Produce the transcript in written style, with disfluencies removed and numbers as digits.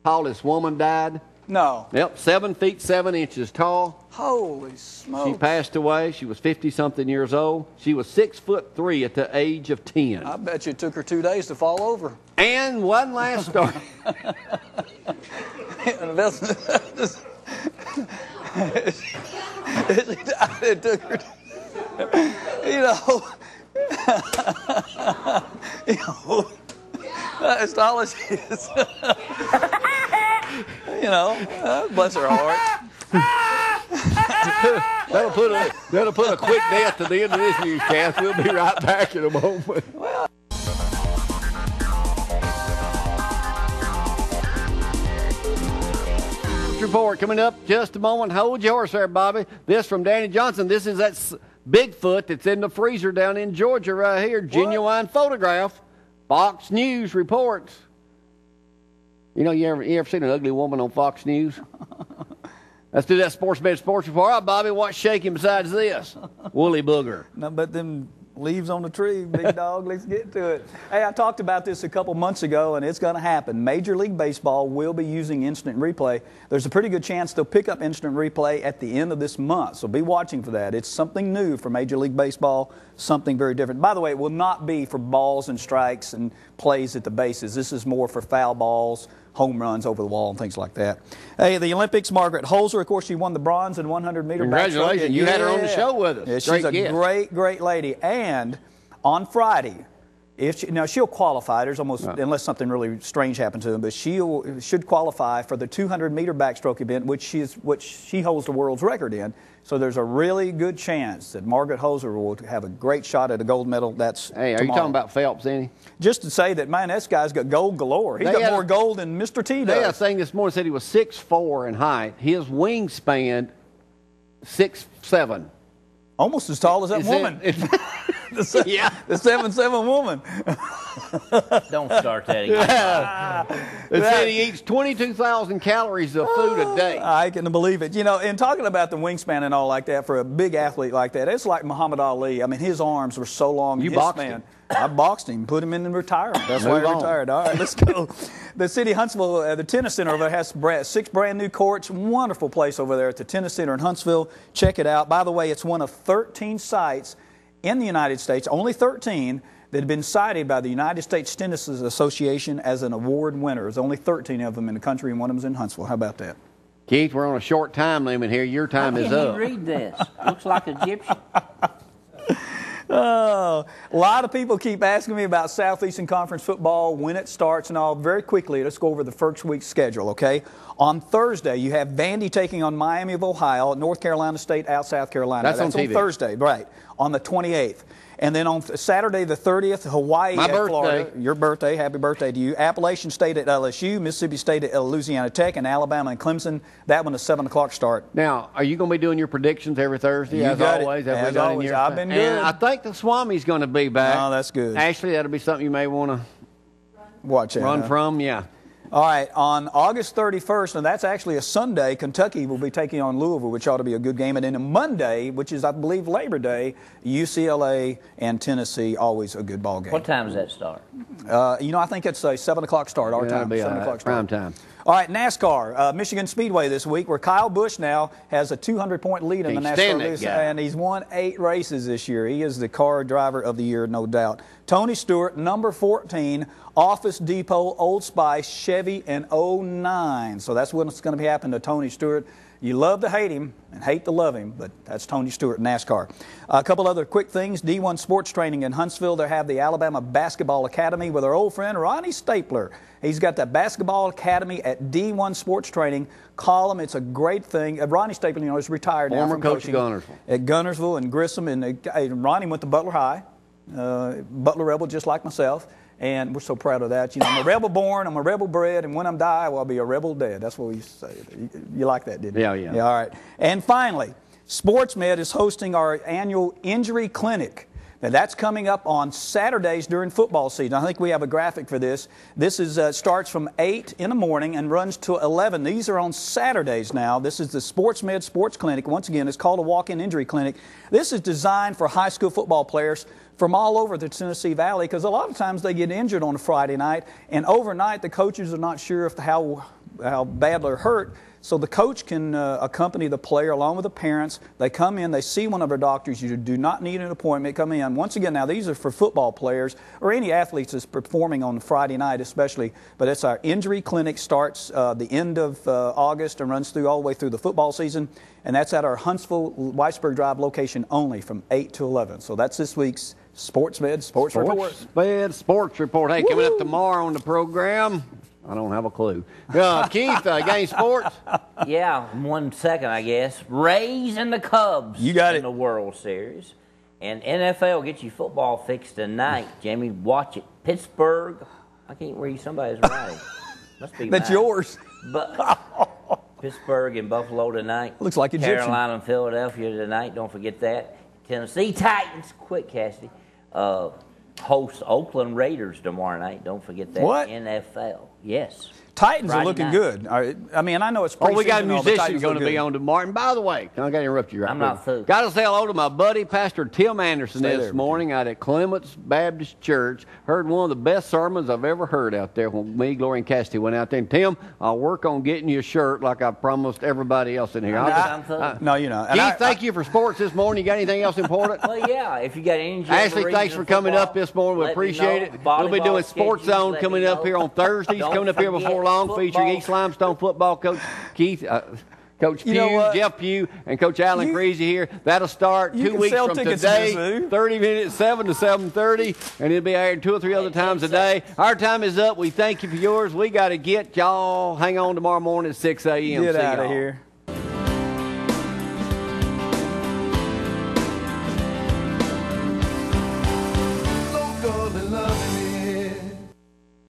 tallest woman died. No. Yep, 7 feet 7 inches tall. Holy smokes. She passed away. She was 50-something years old. She was 6'3" at the age of 10. I bet you it took her 2 days to fall over. And one last story. It took her, as tall as she is. Bless her heart. That'll put a quick death to the end of this newscast. We'll be right back in a moment. Report coming up just a moment. Hold your horse there, Bobby. This from Danny Johnson. This is that Bigfoot that's in the freezer down in Georgia right here. Genuine photograph. Fox News reports. You ever seen an ugly woman on Fox News? Let's do that Sportsmed Sports Report. All right, Bobby, what's shaking besides this? Woolly booger. Nothing but them leaves on the tree, big dog. Let's get to it. Hey, I talked about this a couple months ago, and it's going to happen. Major League Baseball will be using instant replay. There's a pretty good chance they'll pick up instant replay at the end of this month, so be watching for that. It's something new for Major League Baseball, something very different. By the way, it will not be for balls and strikes and plays at the bases. This is more for foul balls, home runs over the wall and things like that. Hey, the Olympics, Margaret Holzer, of course, she won the bronze in 100-meter backstroke. Congratulations. You had her on the show with us. Yeah, she's a great, great lady. And on Friday, she'll qualify. There's almost, unless something really strange happens to them, but should qualify for the 200-meter backstroke event, which she holds the world's record in. So there's a really good chance that Margaret Holzer will have a great shot at a gold medal. That's Hey, are tomorrow. you talking about Phelps, any? Just to say that, man, this guy's got gold galore. He's got more gold than Mr. T does. They had a thing this morning said he was 6'4" in height. His wingspan, 6'7". Almost as tall as that woman. The 7'7" woman. Don't start that again. They said he eats 22,000 calories of food a day. I can believe it. And talking about the wingspan and all like that, for a big athlete like that, it's like Muhammad Ali. I mean, his arms were so long. You boxed him. I boxed him, put him in retirement. That's why he retired. All right, let's go. The city of Huntsville, the tennis center over there has 6 brand new courts. Wonderful place over there at the tennis center in Huntsville. Check it out. By the way, it's one of 13 sites in the United States, only 13, that have been cited by the United States Tennis Association as an award winner. There's only 13 of them in the country, and one of them's in Huntsville. How about that? Keith, we're on a short time limit here. Your time is up. How can you read this? Looks like Egyptian. Oh, a lot of people keep asking me about Southeastern Conference football, when it starts and all. Very quickly, let's go over the first week's schedule, okay? On Thursday, you have Vandy taking on Miami of Ohio, North Carolina State out South Carolina. That's on TV. Thursday, right, on the 28th. And then on Saturday the 30th, Hawaii at Florida. Your birthday. Happy birthday to you. Appalachian State at LSU, Mississippi State at Louisiana Tech, and Alabama and Clemson. That one is 7 o'clock start. Now, are you going to be doing your predictions every Thursday? As always. As always. I've been good. And I think the Swami's going to be back. Oh, that's good. Actually, that'll be something you may want to watch out. Run from, yeah. All right, on August 31st, and that's actually a Sunday, Kentucky will be taking on Louisville, which ought to be a good game. And then on Monday, which is, I believe, Labor Day, UCLA and Tennessee, always a good ball game. What time does that start? I think it's a 7 o'clock start, our time. 7 o'clock start. Prime time. All right, NASCAR, Michigan Speedway this week, where Kyle Busch now has a 200-point lead in the NASCAR race, and he's won 8 races this year. He is the car driver of the year, no doubt. Tony Stewart, number 14, Office Depot, Old Spice, Chevy, and 09. So that's what's going to be happening to Tony Stewart. You love to hate him and hate to love him, but that's Tony Stewart, NASCAR. A couple other quick things. D1 Sports Training in Huntsville. They have the Alabama Basketball Academy with our old friend Ronnie Stapler. He's got the Basketball Academy at D1 Sports Training. Call him. It's a great thing. Ronnie Stapler, is retired now from coaching at Gunnersville and Grissom. And Ronnie went to Butler High, Butler Rebel, just like myself. And we're so proud of that. I'm a rebel born, I'm a rebel bred, and when I die, well, I'll be a rebel dead. That's what we used to say. You like that, didn't you? Yeah. All right. And finally, Sportsmed is hosting our annual injury clinic. Now, that's coming up on Saturdays during football season. I think we have a graphic for this. This starts from 8 in the morning and runs to 11. These are on Saturdays now. This is the Sportsmed Sports Clinic. Once again, it's called a walk-in injury clinic. This is designed for high school football players from all over the Tennessee Valley, because a lot of times they get injured on a Friday night, and overnight the coaches are not sure how how bad they're hurt. So the coach can accompany the player along with the parents. They come in, they see one of our doctors. You do not need an appointment. Come in. Once again, now these are for football players or any athletes that's performing on Friday night especially. But it's our injury clinic, starts the end of August and runs through all the way through the football season. And that's at our Huntsville Whitesburg Drive location only from 8 to 11. So that's this week's Sportsmed Sports Report. Sportsmed Sports Report. Hey, coming up tomorrow on the program, I don't have a clue. Keith, game sports? Yeah, 1 second, I guess. Rays and the Cubs. You got it. In the World Series. And NFL, get your football fixed tonight. Jamie, watch it. Pittsburgh. I can't read somebody's writing. Must be That's mine. yours. But Pittsburgh and Buffalo tonight. Looks like Egyptian. Carolina and Philadelphia tonight. Don't forget that. Tennessee Titans. Quick, Cassidy. Host Oakland Raiders tomorrow night. Don't forget that. What? NFL. Yes. Titans Friday are looking night. good. I mean, I know it's preseason. We got a and all, but musician Titans going look to be good. on tomorrow. And by the way, I got to interrupt you right I'm quick. not through. Got to say hello to my buddy, Pastor Tim Anderson, Stay this there, morning out at Clements Baptist Church. Heard one of the best sermons I've ever heard out there when me, Glory, and Cassidy went out there. And Tim, I'll work on getting you a shirt like I promised everybody else in here. No, you know. Keith, thank you for sports this morning. You got anything else important? Well, yeah, if you got any Ashley, thanks for coming up this morning. We let me appreciate know. it. We'll be doing Volleyball Sports schedules, Zone let coming me up know. here on Thursdays. Don't Coming up here before forget long, featuring football. East Limestone football coach Keith, Coach You know Pugh, what? Jeff Pugh, and Coach Alan You- Creasy here. That'll start You 2 can weeks sell from tickets to today, Mizzou. 30 minutes, 7 to 7:30, and it'll be aired 2 or 3 other times a day. Our time is up. We thank you for yours. We got to get y'all. Hang on tomorrow morning at 6 a.m. Get See out of y'all. here.